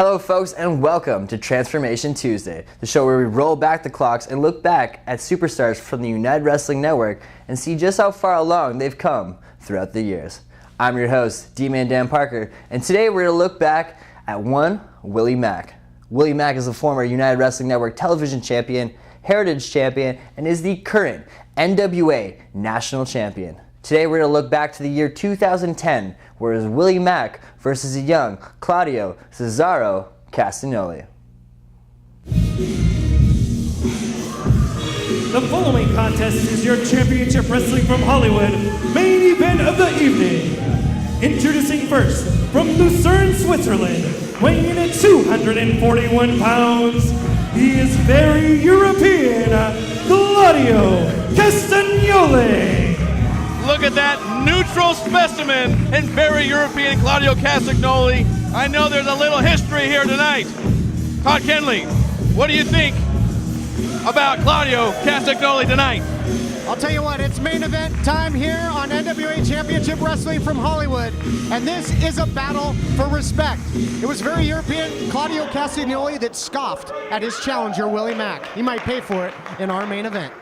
Hello folks and welcome to Transformation Tuesday, the show where we roll back the clocks and look back at superstars from the United Wrestling Network and see just how far along they've come throughout the years. I'm your host, D-Man Dan Parker, and today we're going to look back at one Willie Mack. Willie Mack is a former United Wrestling Network television champion, heritage champion, and is the current NWA national champion. Today we're going to look back to the year 2010, where it was Willie Mack versus a young Claudio Cesaro Castagnoli. The following contest is your Championship Wrestling from Hollywood main event of the evening. Introducing first, from Lucerne, Switzerland, weighing in at 241 pounds, he is very European, Claudio Castagnoli. Look at that neutral specimen and very European Claudio Castagnoli. I know there's a little history here tonight. Todd Kenley, what do you think about Claudio Castagnoli tonight? I'll tell you what, it's main event time here on NWA Championship Wrestling from Hollywood, and this is a battle for respect. It was very European Claudio Castagnoli that scoffed at his challenger, Willie Mack. He might pay for it in our main event.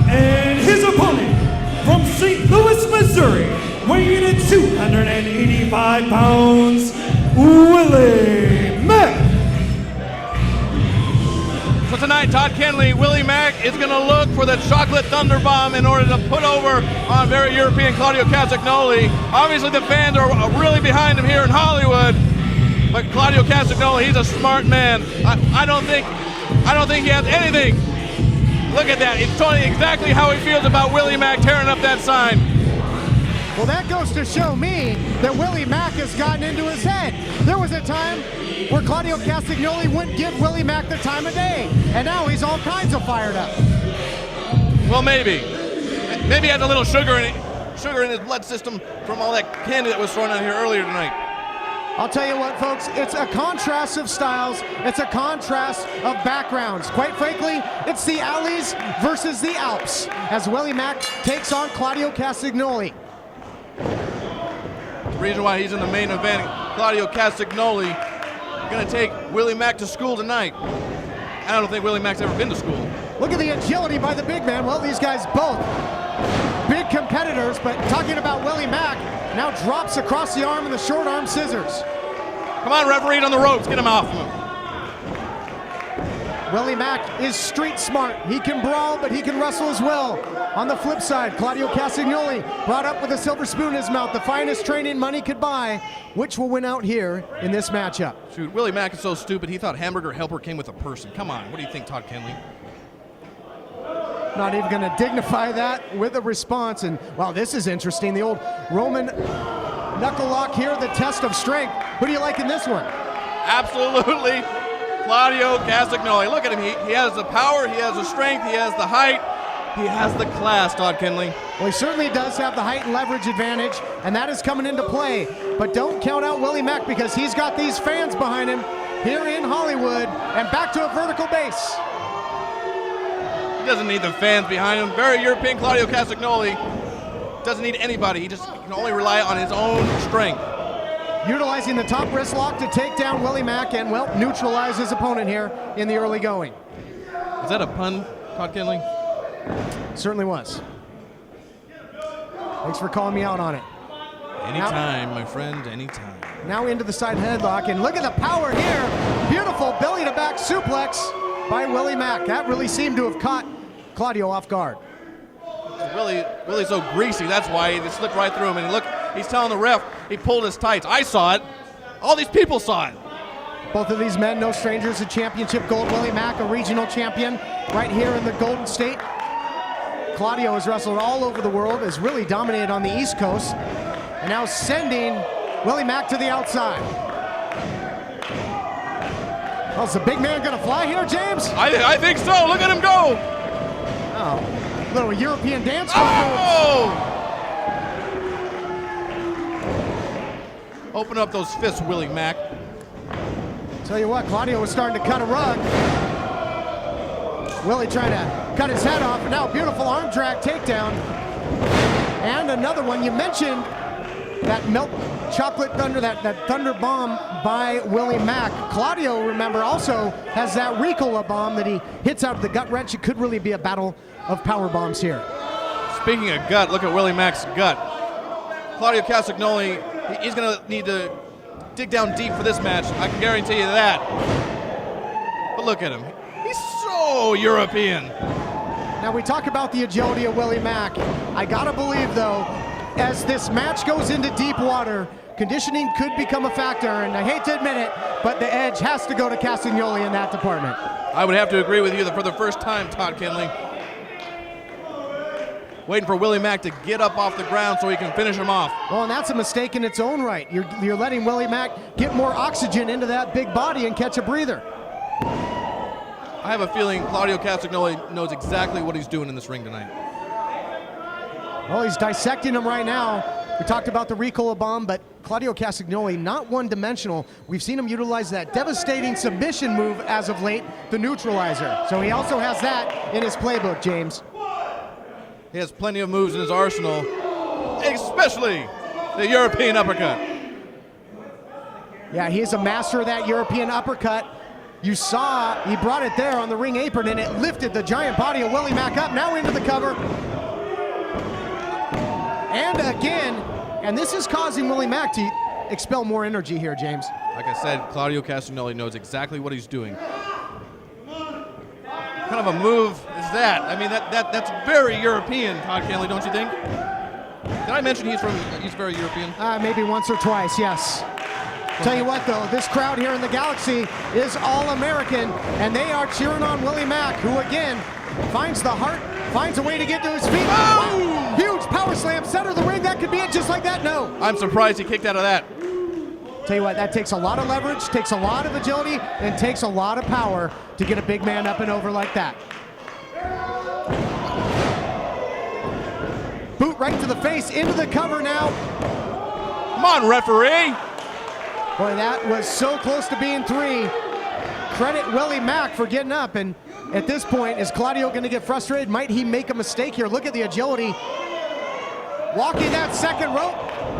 And his opponent, from St. Louis, Missouri, weighing in at 285 pounds, Willie Mack. So tonight, Todd Kenley, Willie Mack is going to look for the chocolate thunder bomb in order to put over on very European Claudio Castagnoli. Obviously, the fans are really behind him here in Hollywood, but Claudio Castagnoli, he's a smart man. I don't think he has anything. Look at that. He's telling you exactly how he feels about Willie Mack tearing up that sign. Well, that goes to show me that Willie Mack has gotten into his head. There was a time where Claudio Castagnoli wouldn't give Willie Mack the time of day, and now he's all kinds of fired up. Well, maybe. Maybe he has a little sugar in his blood system from all that candy that was thrown out here earlier tonight. I'll tell you what, folks, it's a contrast of styles. It's a contrast of backgrounds. Quite frankly, it's the alleys versus the Alps as Willie Mack takes on Claudio Castagnoli. The reason why he's in the main event, Claudio Castagnoli, going to take Willie Mack to school tonight. I don't think Willie Mack's ever been to school. Look at the agility by the big man. Well, these guys both big competitors, but talking about Willie Mack, now drops across the arm and the short arm scissors. Come on, referee on the ropes, get him off. Willie Mack is street smart. He can brawl, but he can wrestle as well. On the flip side, Claudio Castagnoli brought up with a silver spoon in his mouth, the finest training money could buy. Which will win out here in this matchup? Shoot, Willie Mack is so stupid, he thought Hamburger Helper came with a person. Come on, what do you think, Todd Kenley? Not even going to dignify that with a response. And, wow, this is interesting. The old Roman knuckle lock here, the test of strength. Who do you like in this one? Absolutely, Claudio Castagnoli. Look at him. He has the power, he has the strength, he has the height, he has the class, Todd Kenley. Well, he certainly does have the height and leverage advantage, and that is coming into play. But don't count out Willie Mack because he's got these fans behind him here in Hollywood. And back to a vertical base. He doesn't need the fans behind him. Very European Claudio Castagnoli doesn't need anybody. He just can only rely on his own strength. Utilizing the top wrist lock to take down Willie Mack and, well, neutralize his opponent here in the early going. Is that a pun, Todd Kenley? Certainly was. Thanks for calling me out on it. Anytime, my friend, anytime. Now into the side headlock, and look at the power here. Beautiful belly-to-back suplex by Willie Mack. That really seemed to have caught Claudio off guard. Willie's so greasy, that's why he just slipped right through him. And look, he's telling the ref he pulled his tights. I saw it. All these people saw it. Both of these men, no strangers to championship gold. Willie Mack, a regional champion right here in the Golden State. Claudio has wrestled all over the world, has really dominated on the East Coast, and now sending Willie Mack to the outside. Well, is the big man going to fly here, James? I think so. Look at him go. Oh, little European dance. Oh! Open up those fists, Willie Mack. Tell you what, Claudio was starting to cut a rug. Willie trying to cut his head off, and now beautiful arm drag takedown. And another one. You mentioned that milk chocolate thunder, that thunder bomb by Willie Mack. Claudio, remember, also has that Ricola bomb that he hits out of the gut wrench. It could really be a battle of power bombs here. Speaking of gut, look at Willie Mack's gut. Claudio Castagnoli, he's going to need to dig down deep for this match. I can guarantee you that. But look at him. He's so European. Now we talk about the agility of Willie Mack. I gotta believe though, as this match goes into deep water, conditioning could become a factor, and I hate to admit it, but the edge has to go to Castagnoli in that department. I would have to agree with you that for the first time, Todd Kinley. Waiting for Willie Mack to get up off the ground so he can finish him off. Well, and that's a mistake in its own right. You're letting Willie Mack get more oxygen into that big body and catch a breather. I have a feeling Claudio Castagnoli knows exactly what he's doing in this ring tonight. Well, he's dissecting him right now. We talked about the Ricola bomb, but Claudio Castagnoli, not one-dimensional. We've seen him utilize that devastating submission move as of late, the neutralizer. So he also has that in his playbook, James. He has plenty of moves in his arsenal, especially the European uppercut. Yeah, he is a master of that European uppercut. You saw he brought it there on the ring apron, and it lifted the giant body of Willie Mack up, now into the cover. And again, and this is causing Willie Mack to expel more energy here, James. Like I said, Claudio Castagnoli knows exactly what he's doing. What kind of a move is that? I mean, that's very European, Todd Kinley, don't you think? Did I mention he's very European? Maybe once or twice, yes. Tell you what, though, this crowd here in the Galaxy is all American, and they are cheering on Willie Mack, who again finds the heart, finds a way to get to his feet. Wow. Huge power slam, center of the ring. That could be it, just like that. No. I'm surprised he kicked out of that. Tell you what, that takes a lot of leverage, takes a lot of agility, and takes a lot of power to get a big man up and over like that. Boot right to the face, into the cover now. Come on, referee. Boy, that was so close to being 3. Credit Willie Mack for getting up, and at this point, is Claudio going to get frustrated? Might he make a mistake here? Look at the agility. Walking that second rope,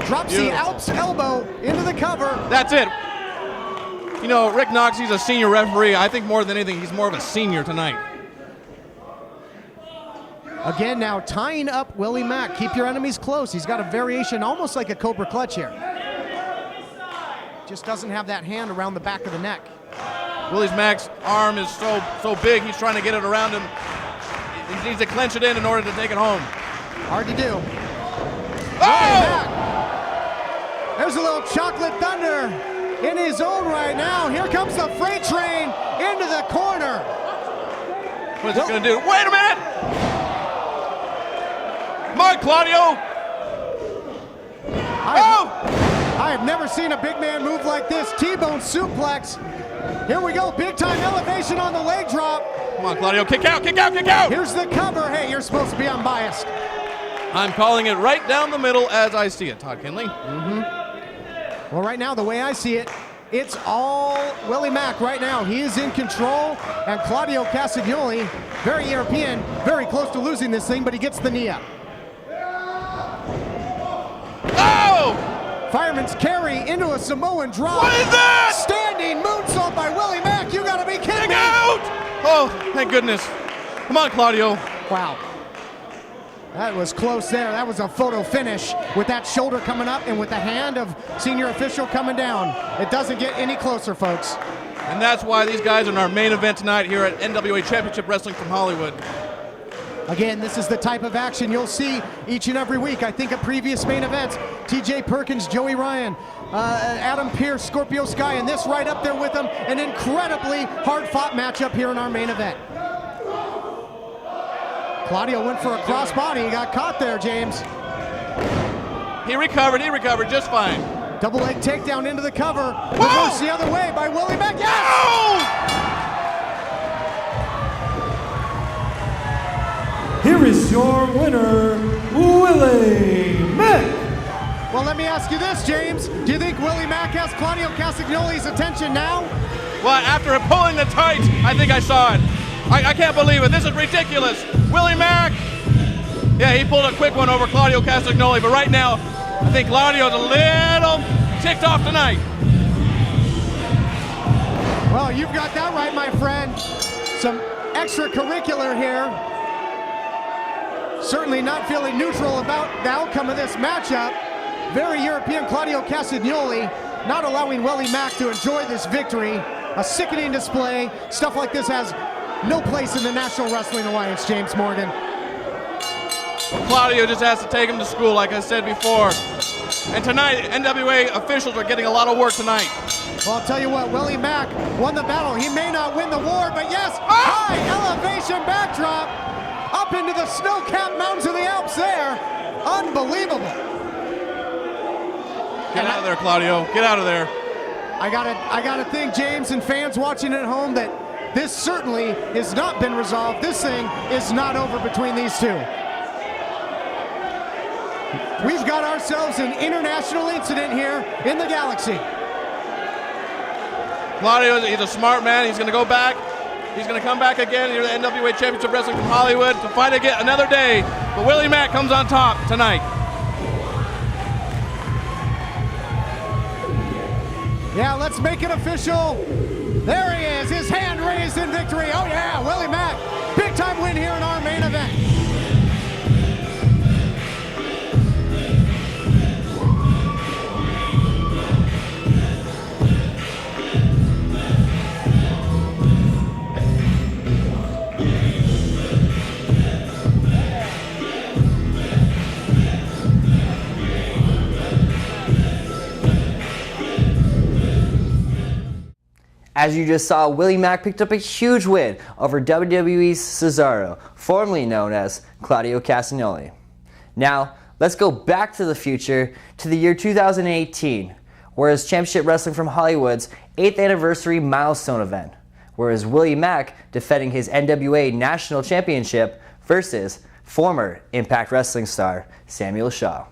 drops the Alps elbow into the cover. That's it. You know, Rick Knox, he's a senior referee. I think more than anything, he's more of a senior tonight. Again, now tying up Willie Mack. Keep your enemies close. He's got a variation almost like a Cobra Clutch here. Just doesn't have that hand around the back of the neck. Willie Mack's arm is so big, he's trying to get it around him. He needs to clench it in order to take it home. Hard to do. Oh! There's a little chocolate thunder in his own right now. Here comes the freight train into the corner. What is it going to do? Wait a minute! Come on, Claudio! I have never seen a big man move like this. T-bone suplex. Here we go, big time elevation on the leg drop. Come on, Claudio, kick out, kick out, kick out! Here's the cover. Hey, you're supposed to be unbiased. I'm calling it right down the middle as I see it, Todd Kinley. Well, right now, the way I see it, it's all Willie Mack right now. He is in control, and Claudio Castagnoli, very European, very close to losing this thing, but he gets the knee up. Oh! Fireman's carry into a Samoan drop. What is that? Standing moonsault by Willie Mack. You gotta be kidding me. Out! Oh, thank goodness. Come on, Claudio. Wow. That was close there. That was a photo finish with that shoulder coming up and with the hand of senior official coming down. It doesn't get any closer, folks. And that's why these guys are in our main event tonight here at NWA Championship Wrestling from Hollywood. Again, this is the type of action you'll see each and every week. I think at previous main events, TJ Perkins, Joey Ryan, Adam Pearce, Scorpio Sky, and this right up there with them. An incredibly hard-fought matchup here in our main event. Claudio went for a crossbody. He got caught there, James. He recovered just fine. Double leg takedown into the cover. Reverse the other way by Willie Mack. Yes! Oh! Here is your winner, Willie Mack. Well, let me ask you this, James. Do you think Willie Mack has Claudio Castagnoli's attention now? Well, after pulling the tights, I think I saw it. I can't believe it. This is ridiculous. Willie Mack, yeah, he pulled a quick one over Claudio Castagnoli, but right now, I think Claudio's a little ticked off tonight. Well, you've got that right, my friend. Some extracurricular here. Certainly not feeling neutral about the outcome of this matchup. Very European Claudio Castagnoli not allowing Willie Mack to enjoy this victory. A sickening display. Stuff like this has no place in the National Wrestling Alliance, James Morgan. Claudio just has to take him to school, like I said before. And tonight, NWA officials are getting a lot of work tonight. Well, I'll tell you what, Willie Mack won the battle. He may not win the war, but yes, high elevation backdrop up into the snow-capped mountains of the Alps there. Unbelievable. Get out of there, Claudio. Get out of there. I gotta think, James, and fans watching at home, that this certainly has not been resolved. This thing is not over between these two. We've got ourselves an international incident here in the Galaxy. Claudio, he's a smart man. He's going to go back. He's going to come back again here at the NWA Championship Wrestling from Hollywood to fight again another day. But Willie Mack comes on top tonight. Yeah, let's make it official. There he is, his hand raised in victory. Oh yeah, Willie Mack, big time win here in our main event. As you just saw, Willie Mack picked up a huge win over WWE's Cesaro, formerly known as Claudio Castagnoli. Now, let's go back to the future to the year 2018, whereas Championship Wrestling from Hollywood's 8th anniversary milestone event, whereas Willie Mack defending his NWA National Championship versus former Impact Wrestling star Samuel Shaw.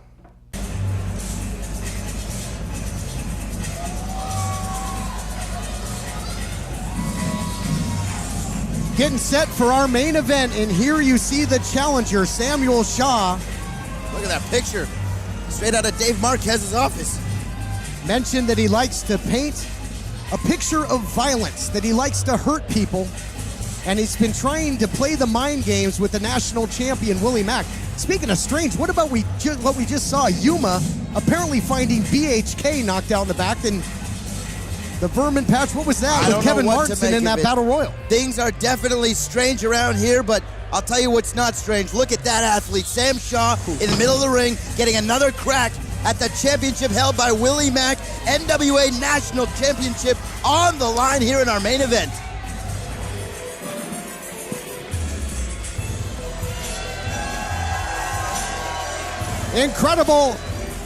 Getting set for our main event, and here you see the challenger, Samuel Shaw. Look at that picture, straight out of Dave Marquez's office. Mentioned that he likes to paint a picture of violence, that he likes to hurt people, and he's been trying to play the mind games with the national champion, Willie Mack. Speaking of strange, what about what we just saw? Yuma apparently finding BHK knocked out in the back, and the Vermin patch, what was that with Kevin Martinson in that Battle Royal? Things are definitely strange around here, but I'll tell you what's not strange. Look at that athlete, Sam Shaw, in the middle of the ring, getting another crack at the championship held by Willie Mack, NWA National Championship on the line here in our main event. Incredible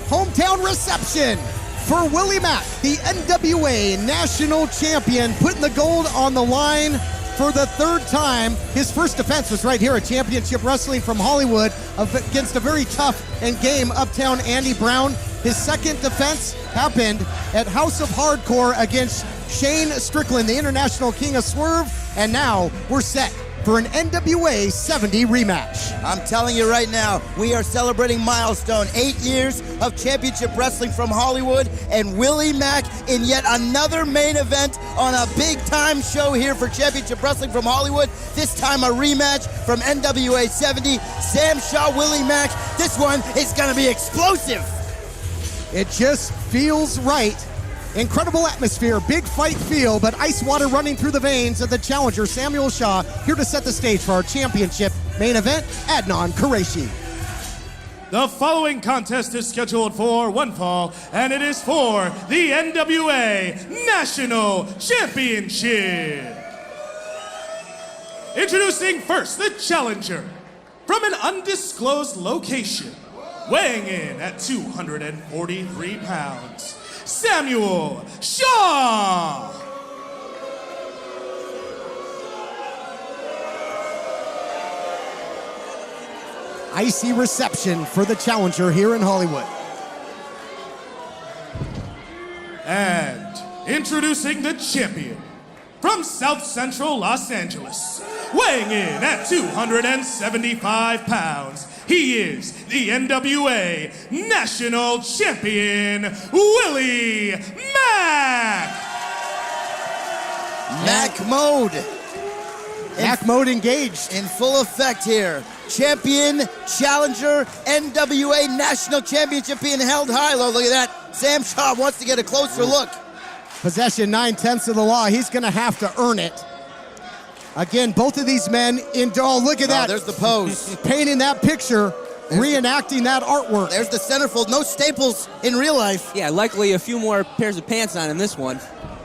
hometown reception for Willie Mack, the NWA National Champion, putting the gold on the line for the third time. His first defense was right here at Championship Wrestling from Hollywood against a very tough and game Uptown Andy Brown. His second defense happened at House of Hardcore against Shane Strickland, the International King of Swerve, and now we're set for an NWA 70 rematch. I'm telling you right now, we are celebrating milestone, 8 years of Championship Wrestling from Hollywood, and Willie Mack in yet another main event on a big-time show here for Championship Wrestling from Hollywood. This time a rematch from NWA 70. Sam Shaw, Willie Mack. This one is going to be explosive. It just feels right. Incredible atmosphere, big fight feel, but ice water running through the veins of the challenger, Samuel Shaw, here to set the stage for our championship main event, Adnan Qureshi. The following contest is scheduled for one fall, and it is for the NWA National Championship. Introducing first the challenger from an undisclosed location, weighing in at 243 pounds. Samuel Shaw! Icy reception for the challenger here in Hollywood. And introducing the champion from South Central Los Angeles, weighing in at 275 pounds, he is the NWA National Champion, Willie Mack! Mack mode. Mack mode engaged. In full effect here. Champion, challenger, NWA National Championship being held high low. Look at that. Sam Shaw wants to get a closer look. Possession 9/10 of the law. He's going to have to earn it. Again, both of these men in. Oh, look at that. There's the pose. Painting that picture, reenacting that artwork. There's the centerfold. No staples in real life. Yeah, likely a few more pairs of pants on in this one.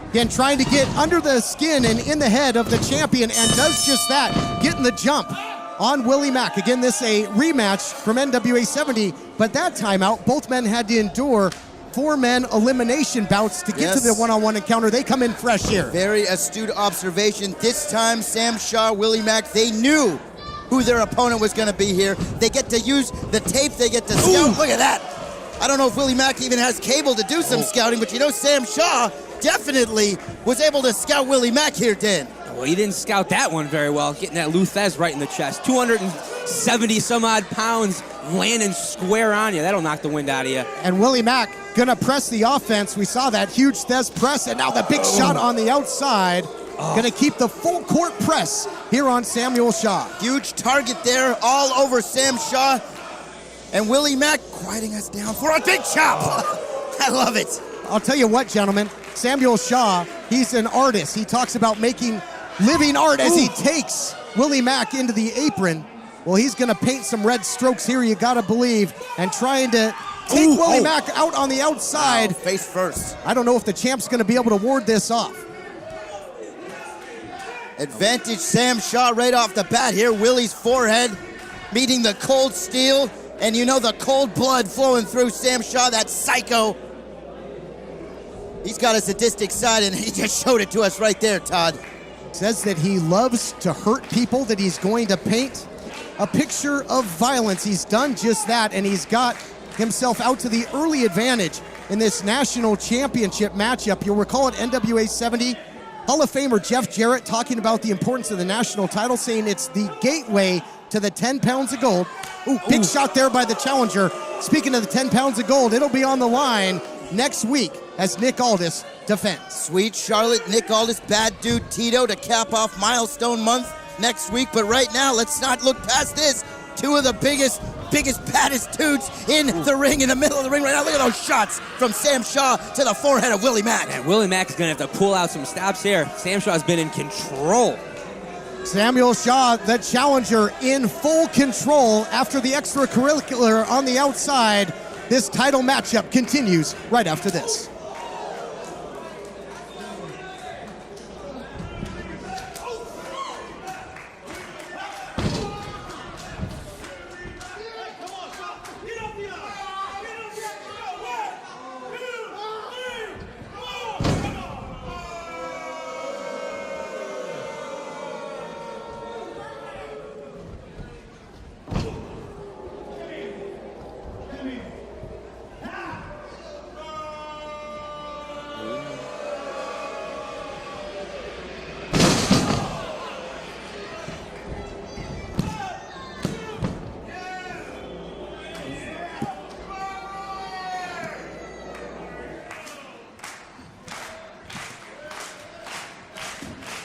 Again, trying to get under the skin and in the head of the champion, and does just that, getting the jump on Willie Mack. Again, this a rematch from NWA 70, but that time out, both men had to endure 4-man elimination bouts to get to the one-on-one encounter. They come in fresh here. Very astute observation. This time, Sam Shaw, Willie Mack, they knew who their opponent was going to be here. They get to use the tape. They get to scout. Look at that. I don't know if Willie Mack even has cable to do some scouting, but you know Sam Shaw definitely was able to scout Willie Mack here, Dan. Well, he didn't scout that one very well, getting that Luthez right in the chest. 270 some odd pounds landing square on you. That'll knock the wind out of you. And Willie Mack gonna press the offense. We saw that huge Thez press, and now the big shot on the outside. Gonna keep the full court press here on Samuel Shaw. Huge target there all over Sam Shaw. And Willie Mack quieting us down for a big chop. I love it. I'll tell you what, gentlemen, Samuel Shaw, he's an artist. He talks about making living art as he takes Willie Mack into the apron. Well, he's going to paint some red strokes here, you got to believe, and trying to take Willie Mack out on the outside. Face first. I don't know if the champ's going to be able to ward this off. Advantage Sam Shaw right off the bat here. Willie's forehead meeting the cold steel, and you know the cold blood flowing through Sam Shaw, that psycho. He's got a sadistic side, and he just showed it to us right there, Todd. Says that he loves to hurt people, that he's going to paint a picture of violence. He's done just that, and he's got himself out to the early advantage in this national championship matchup. You'll recall at NWA 70, Hall of Famer Jeff Jarrett talking about the importance of the national title, saying it's the gateway to the 10 pounds of gold. Big shot there by the challenger. Speaking of the 10 pounds of gold, it'll be on the line next week as Nick Aldis defends. Sweet Charlotte, Nick Aldis, Bad Dude Tito to cap off Milestone Month next week. But right now, let's not look past this. Two of the biggest, baddest dudes in the ring, in the middle of the ring right now. Look at those shots from Sam Shaw to the forehead of Willie Mack. And Willie Mack is going to have to pull out some stops here. Sam Shaw's been in control. Samuel Shaw, the challenger, in full control after the extracurricular on the outside. This title matchup continues right after this.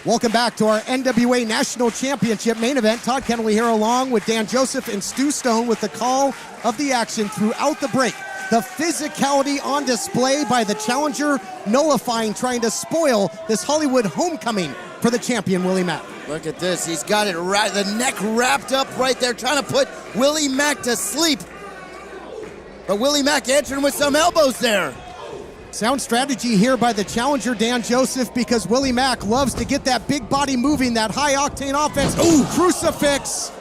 Welcome back to our NWA National Championship main event. Todd Kennelly here along with Dan Joseph and Stu Stone with the call of the action throughout the break. The physicality on display by the challenger, nullifying, trying to spoil this Hollywood homecoming for the champion, Willie Mack. Look at this. He's got it right, the neck wrapped up right there, trying to put Willie Mack to sleep. But Willie Mack answering with some elbows there. Sound strategy here by the challenger, Dan Joseph, because Willie Mack loves to get that big body moving, that high-octane offense. Crucifix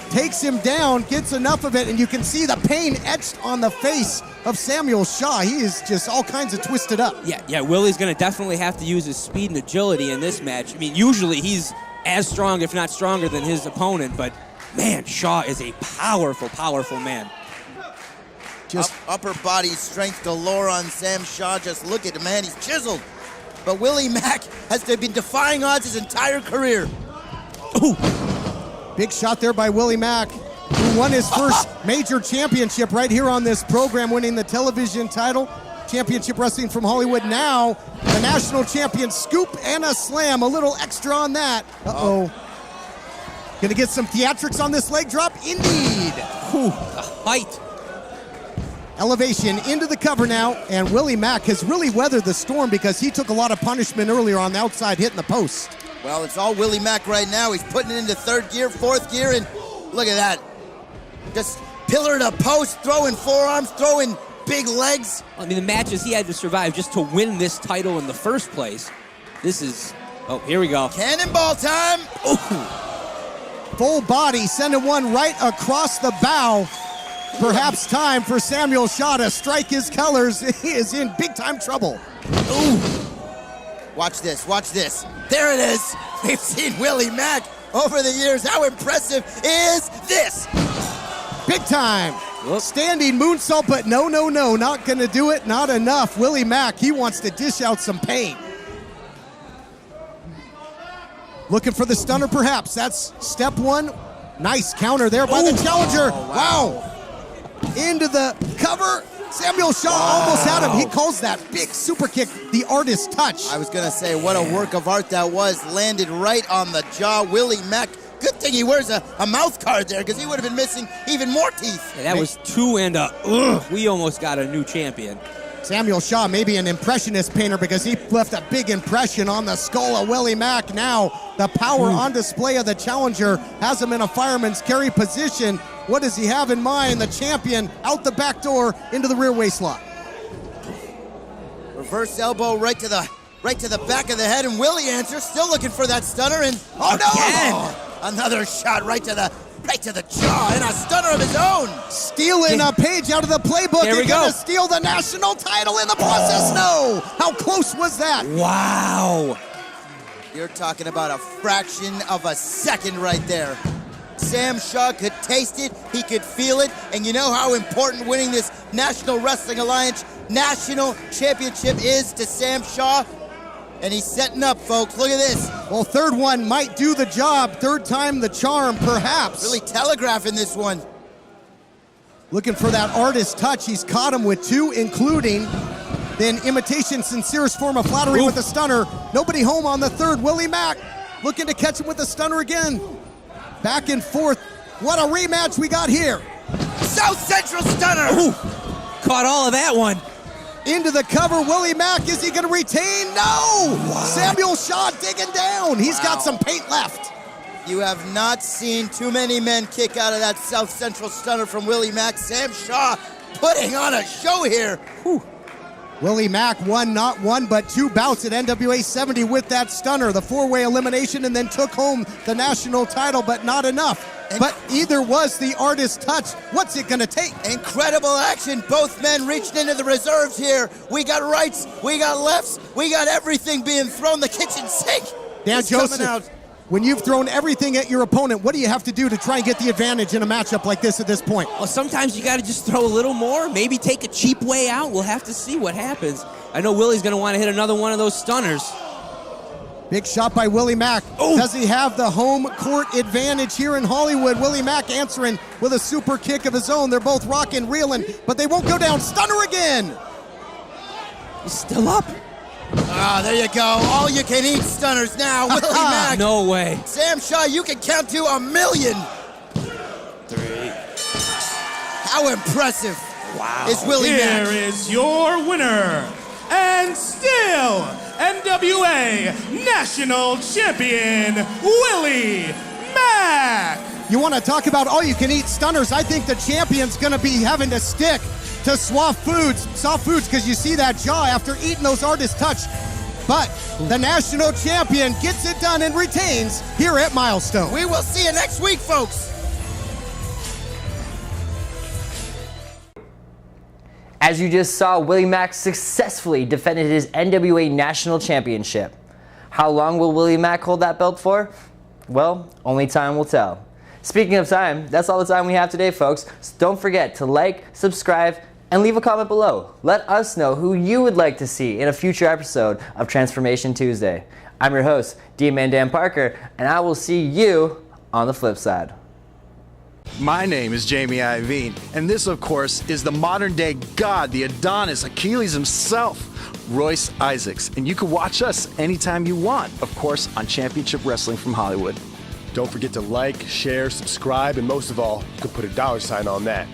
takes him down, gets enough of it, and you can see the pain etched on the face of Samuel Shaw. He is just all kinds of twisted up. Yeah, Willie's going to definitely have to use his speed and agility in this match. I mean, usually he's as strong, if not stronger, than his opponent, but man, Shaw is a powerful, powerful man. Just upper body strength galore on Sam Shaw. Just look at him, man. He's chiseled. But Willie Mack has been defying odds his entire career. Ooh. Big shot there by Willie Mack, who won his first major championship right here on this program, winning the television title. Championship Wrestling from Hollywood. Now, the national champion scoop and a slam. A little extra on that. Uh-oh. Gonna get some theatrics on this leg drop? Indeed. Ooh, the height. Elevation into the cover now, and Willie Mack has really weathered the storm because he took a lot of punishment earlier on the outside, hitting the post. Well, it's all Willie Mack right now. He's putting it into third gear, fourth gear, and look at that. Just pillar to post, throwing forearms, throwing big legs. I mean, the matches he had to survive just to win this title in the first place. This is, oh, here we go. Cannonball time. Ooh. Full body, sending one right across the bow. Perhaps time for Samuel Shaw to strike his colors. He is in big-time trouble. Ooh. Watch this, watch this. There it is. We've seen Willie Mack over the years. How impressive is this? Big time. Standing moonsault, but no, not going to do it. Not enough. Willie Mack, he wants to dish out some pain. Looking for the stunner, perhaps. That's step one. Nice counter there by the challenger. Wow. Into the cover. Samuel Shaw almost had him. He calls that big super kick the artist touch. I was going to say, what a work of art that was. Landed right on the jaw. Willie Mack. Good thing he wears a mouth guard there, because he would have been missing even more teeth. Yeah, that was two and we almost got a new champion. Samuel Shaw may be an impressionist painter because he left a big impression on the skull of Willie Mack. Now the power on display of the challenger has him in a fireman's carry position. What does he have in mind? The champion out the back door into the rear waistlock. Reverse elbow right to the back of the head, and Willie answers, still looking for that stunner, and no! Another shot right to the jaw, and a stunner of his own. Stealing a page out of the playbook. There we He's gonna steal the national title in the process. No! How close was that? Wow. You're talking about a fraction of a second right there. Sam Shaw could taste it, he could feel it, and you know how important winning this National Wrestling Alliance National Championship is to Sam Shaw? And he's setting up, folks. Look at this. Well, third one might do the job. Third time the charm, perhaps. Really telegraphing this one. Looking for that artist touch. He's caught him with two, including then imitation sincerest form of flattery with a stunner. Nobody home on the third. Willie Mack looking to catch him with a stunner again. Back and forth. What a rematch we got here. South Central stunner. Ooh. Caught all of that one. Into the cover, Willie Mack, is he gonna retain? No! Wow. Samuel Shaw digging down. He's got some paint left. You have not seen too many men kick out of that South Central stunner from Willie Mack. Sam Shaw putting on a show here. Whew. Willie Mack won not one, but two bouts at NWA 70 with that stunner. The four-way elimination, and then took home the national title, but not enough. But either was the artist touch. What's it going to take? Incredible action. Both men reaching into the reserves here. We got rights, we got lefts, we got everything being thrown the kitchen sink. Dan Joseph, when you've thrown everything at your opponent, what do you have to do to try and get the advantage in a matchup like this at this point? Well, sometimes you got to just throw a little more, maybe take a cheap way out. We'll have to see what happens. I know Willie's going to want to hit another one of those stunners. Big shot by Willie Mack. Ooh. Does he have the home court advantage here in Hollywood? Willie Mack answering with a super kick of his own. They're both rocking, reeling, but they won't go down. Stunner again. He's still up. Ah, there you go. All you can eat stunners now. Willie Mack. No way. Sam Shaw, you can count to 1,000,000. 3. How impressive. Wow. Is Willie Mack. Here is your winner, and still NWA National Champion, Willie Mack. You want to talk about all-you-can-eat stunners? I think the champion's going to be having to stick to soft foods, because you see that jaw after eating those artist touch. But the national champion gets it done and retains here at Milestone. We will see you next week, folks. As you just saw, Willie Mack successfully defended his NWA National Championship. How long will Willie Mack hold that belt for? Well, only time will tell. Speaking of time, that's all the time we have today, folks. So don't forget to like, subscribe, And leave a comment below. Let us know who you would like to see in a future episode of Transformation Tuesday. I'm your host, D-Man Dan Parker, and I will see you on the flip side. My name is Jamie Iovine, and this, of course, is the modern-day god, the Adonis, Achilles himself, Royce Isaacs. And you can watch us anytime you want, of course, on Championship Wrestling from Hollywood. Don't forget to like, share, subscribe, and most of all, you can put a $ sign on that.